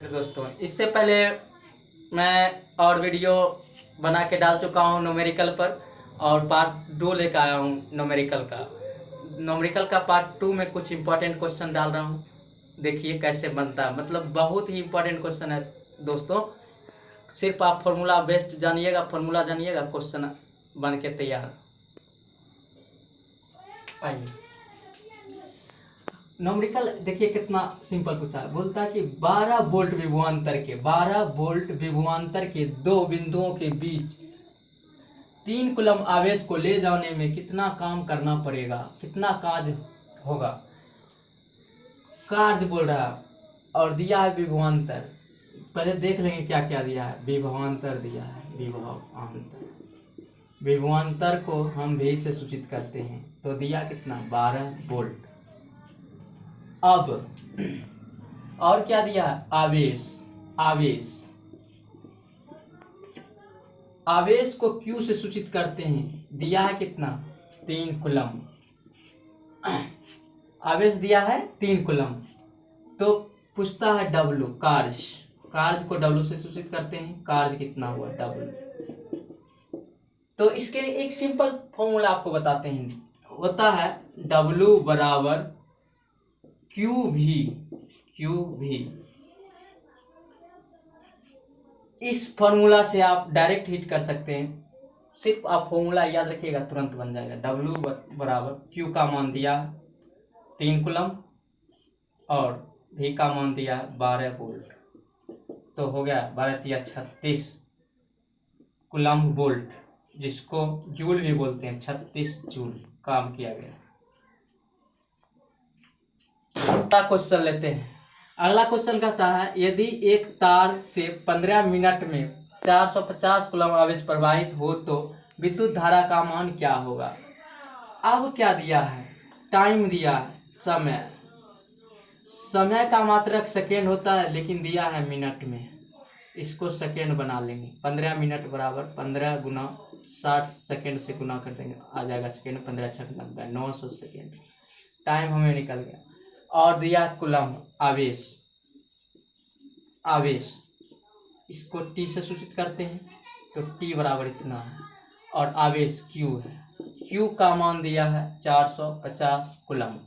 दोस्तों, इससे पहले मैं और वीडियो बना के डाल चुका हूँ न्यूमेरिकल पर, और पार्ट 2 लेकर आया हूँ न्यूमेरिकल का पार्ट 2 में कुछ इंपॉर्टेंट क्वेश्चन डाल रहा हूँ। देखिए कैसे बनता है, मतलब बहुत ही इंपॉर्टेंट क्वेश्चन है दोस्तों। सिर्फ आप फॉर्मूला बेस्ड जानिएगा, क्वेश्चन बन के तैयार। आइए न्यूमेरिकल देखिए कितना सिंपल पूछा है। बोलता है कि 12 वोल्ट विभवांतर के दो बिंदुओं के बीच 3 कूलम आवेश को ले जाने में कितना काम करना पड़ेगा, कितना कार्य होगा। कार्य बोल रहा है और दिया है विभवांतर। पहले देख लेंगे क्या क्या दिया है। विभवांतर दिया है, विभवांतर को हम भी से सूचित करते हैं, तो दिया कितना 12 वोल्ट। अब और क्या दिया है, आवेश को Q से सूचित करते हैं, दिया है कितना 3 कूलम। आवेश दिया है 3 कूलम। तो पूछता है W, कार्य को W से सूचित करते हैं, कार्य कितना हुआ W। तो इसके लिए एक सिंपल फॉर्मूला आपको बताते हैं, होता है W बराबर QV। इस फॉर्मूला से आप डायरेक्ट हिट कर सकते हैं। सिर्फ आप फॉर्मूला याद रखिएगा, तुरंत बन जाएगा। W बराबर Q का मान दिया 3 कूलम और V का मान दिया 12 वोल्ट, तो हो गया 12 × 36 कूलम वोल्ट, जिसको जूल भी बोलते हैं। 36 जूल काम किया गया। अगला क्वेश्चन लेते हैं। अगला क्वेश्चन कहता है, यदि एक तार से 15 मिनट में 450 कूलम आवेश प्रवाहित हो तो विद्युत धारा का मान क्या होगा। अब क्या दिया है, टाइम दिया है, समय का मात्रक सेकेंड होता है, लेकिन दिया है मिनट में। इसको सेकेंड बना लेंगे। 15 मिनट बराबर 15 गुना 60 सेकेंड से गुना कर देंगे, आ जाएगा सेकेंड। 15 × 6 = 90, 900 सेकेंड टाइम हमें निकल गया। और दिया कूलम आवेश, इसको T से सूचित करते हैं, तो T बराबर इतना है। और आवेश Q है, Q का मान दिया है 450 कूलम।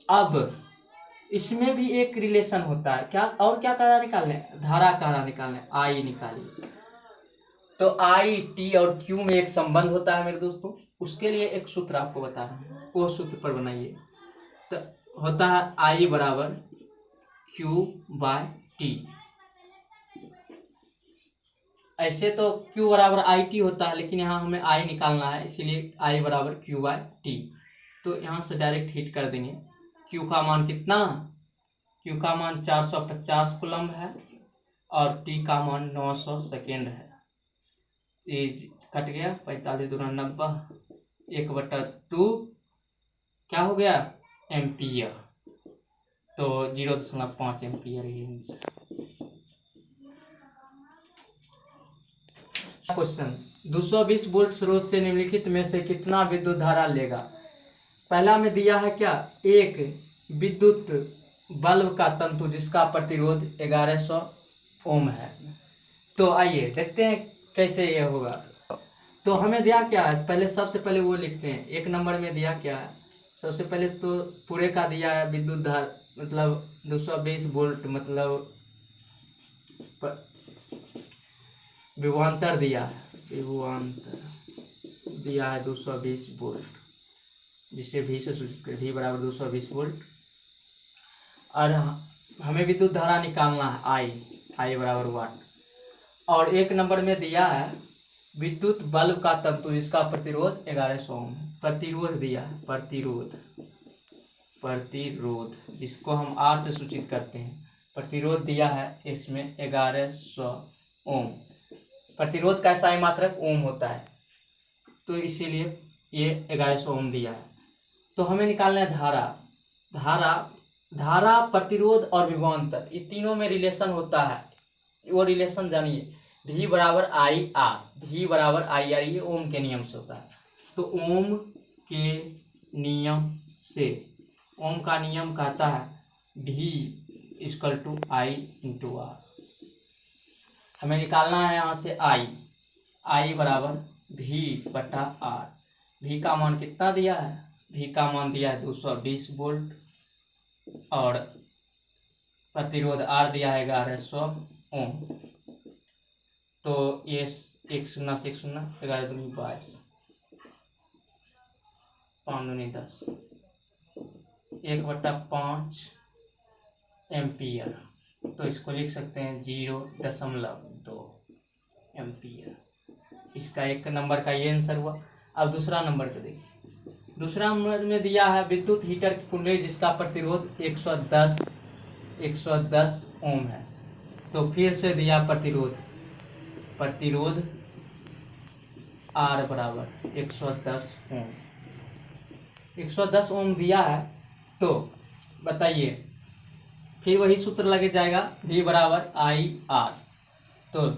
अब इसमें भी एक रिलेशन होता है, क्या और क्या करा निकालने, धारा करा निकालने, I निकालिए। तो I, T और Q में एक संबंध होता है मेरे दोस्तों। उसके लिए एक सूत्र आपको बता रहा हूँ, वो सूत्र पर बनाइए। तो होता है I बराबर Q/T। ऐसे तो Q बराबर IT होता है, लेकिन यहाँ हमें I निकालना है, इसीलिए I बराबर Q/T। तो यहाँ से डायरेक्ट हिट कर देंगे। Q का मान कितना, Q का मान 450 कूलम है और T का मान 900 सेकेंड है। ये कट गया, 45 × 90, 1/2 क्या हो गया, एम्पियर। तो 0.5 एम्पियर ही आंसर। क्वेश्चन, 220 वोल्ट स्रोत से निम्नलिखित में से कितना विद्युत धारा लेगा। पहला में दिया है क्या, एक विद्युत बल्ब का तंतु जिसका प्रतिरोध 1100 ओम है। तो आइए देखते हैं कैसे ये होगा। तो हमें दिया क्या है, पहले सबसे पहले वो लिखते हैं। एक नंबर में दिया क्या है, सबसे पहले तो पूरे का दिया है विद्युत धारा, मतलब 220 वोल्ट, मतलब विभवांतर दिया है, 220 वोल्ट, जिसे V से सूचित करें, V बराबर 220 वोल्ट। और हमें विद्युत धारा निकालना है I बराबर वाट। और एक नंबर में दिया है विद्युत बल्ब का तंतु जिसका प्रतिरोध 1100 ओम है। प्रतिरोध दिया है, प्रतिरोध जिसको हम R से सूचित करते हैं। प्रतिरोध दिया है इसमें 1100 ओम। प्रतिरोध का SI मात्रक ओम होता है, तो इसीलिए ये 1100 ओम दिया है। तो हमें निकालना है धारा, प्रतिरोध और विभवांतर, ये तीनों में रिलेशन होता है। वो रिलेशन जानिए, V बराबर IR, ये ओम के नियम से होता है। तो ओम के नियम से, ओम का नियम कहता है V equal to I into R. हमें निकालना है यहाँ से आई बराबर भी बटा आर। भी का मान कितना दिया है, भी का मान दिया है 220 वोल्ट और प्रतिरोध आर दिया है 1100 ओम। तो ये 1 0 से 1 0, 11 दूनी 22, 5 दूनी 10, 1/5 एम्पियर। तो इसको लिख सकते हैं 0.2 एम्पियर। इसका एक नंबर का ये आंसर हुआ। अब दूसरा नंबर को देखिए। दूसरा नंबर में दिया है विद्युत हीटर की कुंडली जिसका प्रतिरोध 110 ओम है। तो फिर से दिया प्रतिरोध आर बराबर 110 ओम। 110 ओम दिया है तो बताइए, फिर वही सूत्र लगे जाएगा, V बराबर आई आर। तो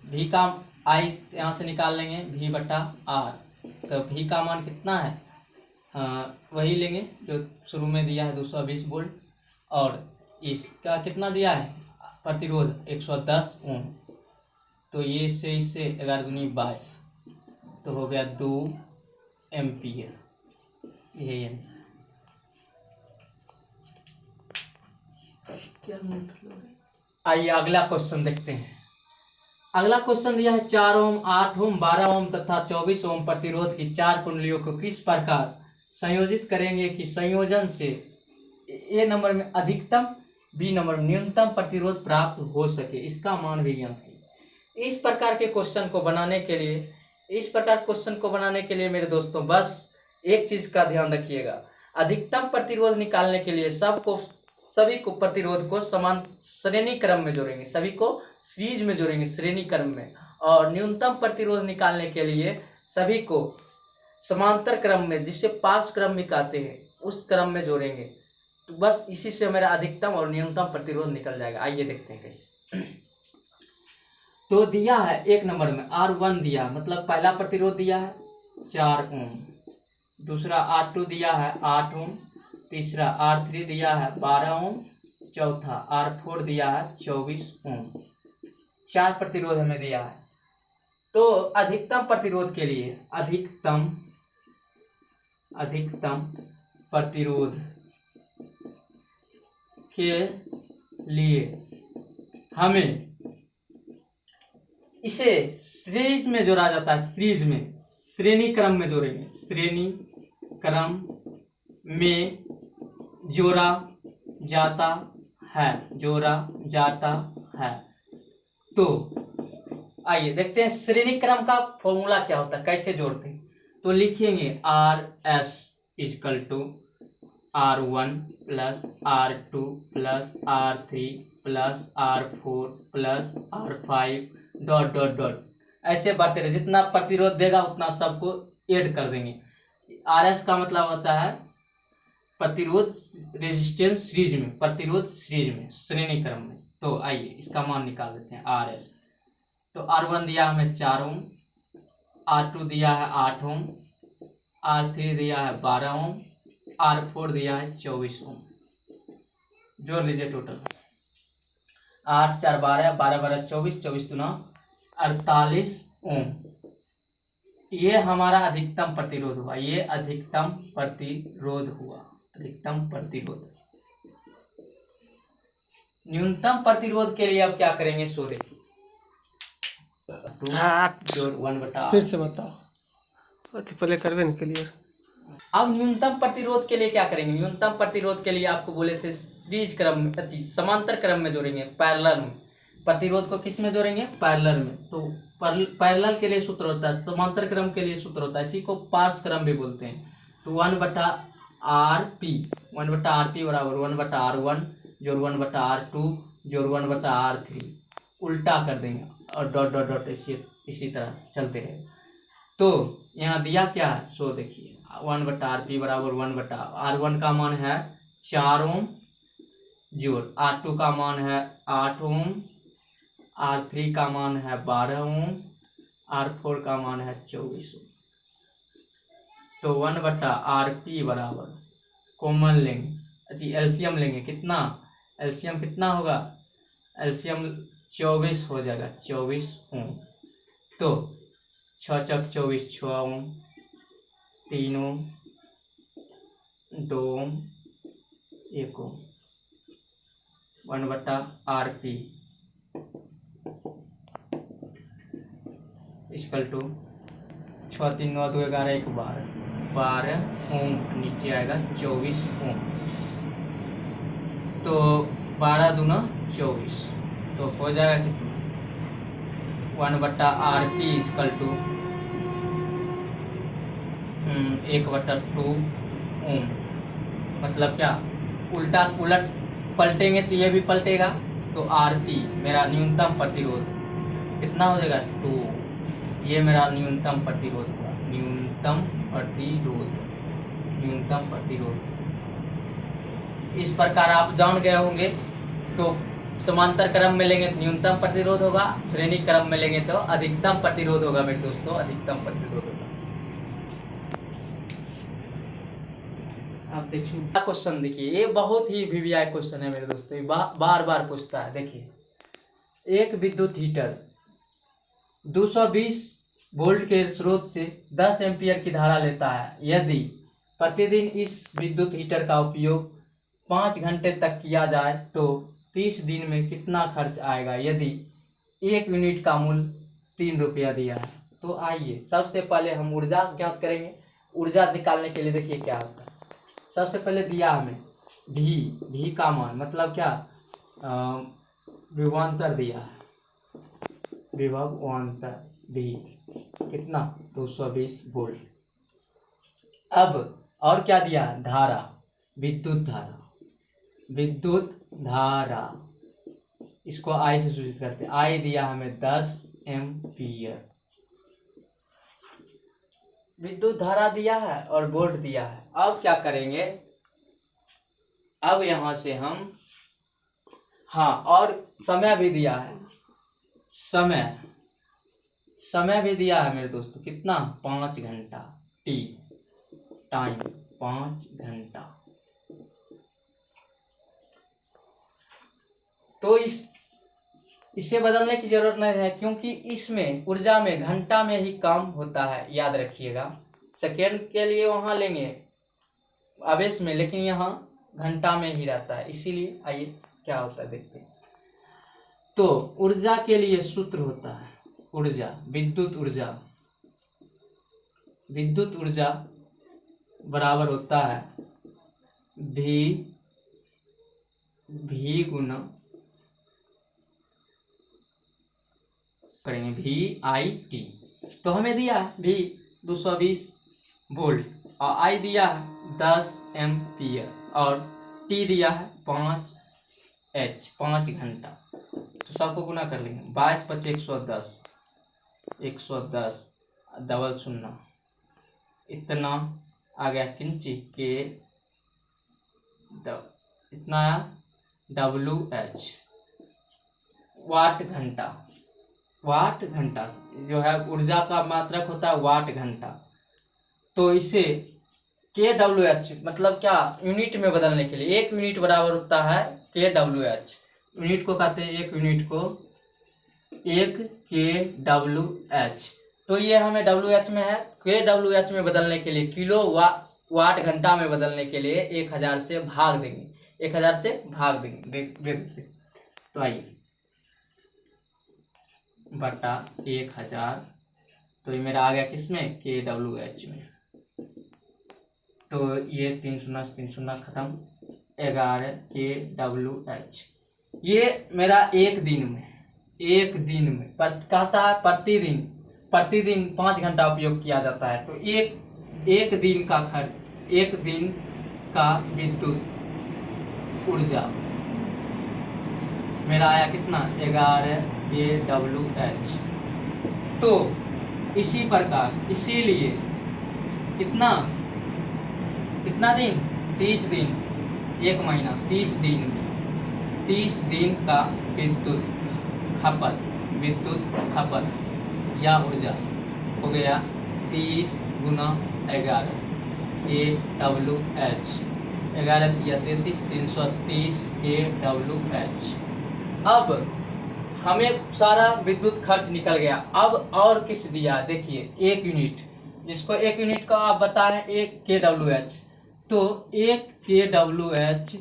V का आई यहाँ से निकाल लेंगे, V बटा आर। तो V का मान कितना है, वही लेंगे जो शुरू में दिया है 220 वोल्ट, और इसका कितना दिया है प्रतिरोध 110 ओम। तो ये इससे 11 दूनी 22, तो हो गया 2 एम्पियर। यही आंसर। आइए अगला क्वेश्चन देखते हैं। अगला क्वेश्चन दिया है 4 ओम, 8 ओम, 12 ओम तथा 24 ओम प्रतिरोध की 4 कुंडलियों को किस प्रकार संयोजित करेंगे कि संयोजन से ए नंबर में अधिकतम, बी नंबर में न्यूनतम प्रतिरोध प्राप्त हो सके। इसका मान भी ज्ञात है। इस प्रकार क्वेश्चन को बनाने के लिए मेरे दोस्तों बस एक चीज का ध्यान रखिएगा। अधिकतम प्रतिरोध निकालने के लिए सभी को प्रतिरोध को समान श्रेणी क्रम में जोड़ेंगे, सभी को सीरीज में जोड़ेंगे श्रेणी क्रम में, और न्यूनतम प्रतिरोध निकालने के लिए सभी को समांतर क्रम में, जिसे पार्श्व क्रम भी कहते हैं, उस क्रम में जोड़ेंगे। तो बस इसी से मेरा अधिकतम और न्यूनतम प्रतिरोध निकल जाएगा। आइए देखते हैं कैसे। तो दिया है एक नंबर में R1 दिया, मतलब पहला प्रतिरोध दिया है 4 ओम, दूसरा R2 दिया है 8 ओम, तीसरा R3 दिया है 12 ओम, चौथा R4 दिया है 24 ओम। 4 प्रतिरोध हमें दिया है। तो अधिकतम प्रतिरोध के लिए, अधिकतम प्रतिरोध के लिए हमें इसे सीरीज में जोड़ा जाता है, सीरीज में, श्रेणी क्रम में जोड़ेंगे, श्रेणी क्रम में जोड़ा जाता है। तो आइए देखते हैं श्रेणी क्रम का फॉर्मूला क्या होता है, कैसे जोड़ते हैं। तो लिखेंगे RS equal to R1 plus R2 plus R3 plus R4 plus R5 ... ऐसे बढ़ते रहे, जितना प्रतिरोध देगा उतना सबको ऐड कर देंगे। RS का मतलब होता है प्रतिरोध, रेजिस्टेंस सीरीज में, प्रतिरोध सीरीज में, श्रेणी क्रम में। तो आइए इसका मान निकाल देते हैं RS। तो R1 दिया हमें 4 ओम, R2 दिया है 8 ओम, R3 दिया है 12 ओम, R4 दिया है 24 ओम। जोड़ लीजिए टोटल, 8 4 12, 12 12 24, 24 दूना 48 ओम। ये हमारा अधिकतम प्रतिरोध हुआ, ये अधिकतम प्रतिरोध हुआ, अधिकतम प्रतिरोध। न्यूनतम प्रतिरोध के लिए अब क्या करेंगे, सो देखिए, 1/8। फिर से बताओ, पहले करवे न क्लियर। अब न्यूनतम प्रतिरोध के लिए क्या करेंगे, न्यूनतम प्रतिरोध के लिए आपको बोले थे सीरीज क्रम में, समांतर क्रम में जोड़ेंगे, पैरेलल में। प्रतिरोध को किस में जोड़ेंगे, पैरेलल में। तो पैरेलल के लिए सूत्र होता है, समांतर क्रम के लिए सूत्र होता है, इसी को पार्श्व क्रम भी बोलते हैं। तो 1/RP, 1/RP बराबर 1/R1 जोड़ 1/R2 जोड़ 1/R3, उल्टा कर देंगे और डॉट डॉट डॉट इसी तरह चलते रहेगा। तो यहाँ दिया क्या है, सो देखिए, 1/RP बराबर 1/R1 का मान है 4 ओम जोड़ R2 का मान है 8 ओम, R3 का मान है 12 ओम, R4 का मान है 24 ओम। तो 1/RP बराबर कॉमन लेंगे, एलसीएम लेंगे, कितना एलसीएम कितना होगा, एलसीएम 24 हो जाएगा, 24 ओम। तो 6 चक 24, 6 ओम, 3 ओम, 2 ओम, 1 ओम, 1/RP इक्वल टू 6 3 9 2 11 1 12 ओम, नीचे आएगा 24 ओम। तो 12 दूना 24, तो हो जाएगा कितना, 1/RP इक्वल टू 1/2 ओम। मतलब क्या, उल्टा उलट पलटेंगे तो ये भी पलटेगा, तो RP मेरा न्यूनतम प्रतिरोध कितना हो जाएगा, 2। ये मेरा न्यूनतम प्रतिरोध हुआ, न्यूनतम प्रतिरोध। इस प्रकार आप जान गए होंगे। तो समांतर क्रम में लेंगे तो न्यूनतम प्रतिरोध होगा, श्रेणी क्रम में लेंगे तो अधिकतम प्रतिरोध होगा मेरे दोस्तों, अधिकतम प्रतिरोध होगा। आप देखिए क्वेश्चन, देखिए ये बहुत ही वीवीआई क्वेश्चन है मेरे दोस्तों, बार बार पूछता है। देखिए, एक विद्युत हीटर 220 वोल्ट के स्रोत से 10 एम्पीयर की धारा लेता है। यदि प्रतिदिन इस विद्युत हीटर का उपयोग 5 घंटे तक किया जाए तो 30 दिन में कितना खर्च आएगा, यदि 1 यूनिट का मूल्य 3 रुपया दिया है। तो आइए सबसे पहले हम ऊर्जा ज्ञात करेंगे। ऊर्जा निकालने के लिए देखिए क्या होता है। सबसे पहले दिया हमें भी का मान, मतलब क्या, विभवांतर दिया है, विभवांतर भी कितना, 220 वोल्ट। अब और क्या दिया, धारा, विद्युत धारा, इसको आई से सूचित करते हैं। आई दिया हमें 10 एम्पीयर, विद्युत धारा दिया है और वोल्ट दिया है। अब क्या करेंगे, अब यहां से हम, हाँ, और समय भी दिया है, समय भी दिया है मेरे दोस्तों, कितना, 5 घंटा, टाइम 5 घंटा। तो इसे बदलने की जरूरत नहीं है, क्योंकि इसमें ऊर्जा में घंटा में ही काम होता है, याद रखिएगा। सेकेंड के लिए वहां लेंगे आवेश में, लेकिन यहाँ घंटा में ही रहता है, इसीलिए आइए क्या होता है देखते हैं। तो ऊर्जा के लिए सूत्र होता है, ऊर्जा, विद्युत ऊर्जा बराबर होता है भी गुना करेंगे VIT। तो हमें दिया है भी 220 वोल्ट और I दिया है 10 एम्पीयर और T दिया है 5H, 5 घंटा। तो सबको गुना कर लेंगे, 22 × 110, 110 डबल 0, इतना आ गया किंची के, इतना आया WH, वाट घंटा जो है ऊर्जा का मात्रक होता है, वाट घंटा। तो इसे kWh, मतलब क्या, यूनिट में बदलने के लिए 1 यूनिट बराबर होता है kWh। यूनिट को कहते हैं, 1 यूनिट को 1 kWh। तो ये हमें WH में है, kWh में बदलने के लिए, किलो वाट घंटा में बदलने के लिए 1000 से भाग देंगे, 1000 से भाग देंगे। तो आइए, बटा 1000, तो ये मेरा आ गया किसमें, kWh में। तो ये 3 0 3 0 खत्म, 11 kWh। ये मेरा एक दिन में कहता है प्रतिदिन 5 घंटा उपयोग किया जाता है। तो एक दिन का खर्च, एक दिन का विद्युत ऊर्जा मेरा आया कितना, 11 kWh। तो इसी प्रकार, इसीलिए कितना दिन, 30 दिन, 1 महीना, 30 दिन का विद्युत खपत या ऊर्जा हो गया 30 × 11 kWh। 11 या 33, 330 kWh। अब हमें सारा विद्युत खर्च निकल गया। अब और किस्त दिया, देखिए 1 यूनिट, जिसको 1 यूनिट का आप बताएं 1 kWh, तो 1 kWh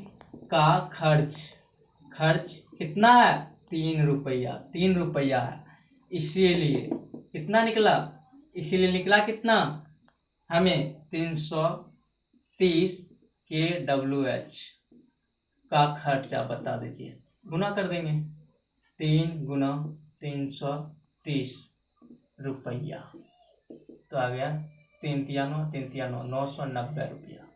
का खर्च कितना है? 3 रुपया, 3 रुपया है। इसीलिए कितना निकला? इसीलिए निकला कितना? हमें 330 kWh का खर्चा बता दीजिए, गुना कर देंगे। 3 गुना 330 रुपया, तो आ गया 3 तिया 9, 3 तिया 9, 990 रुपया।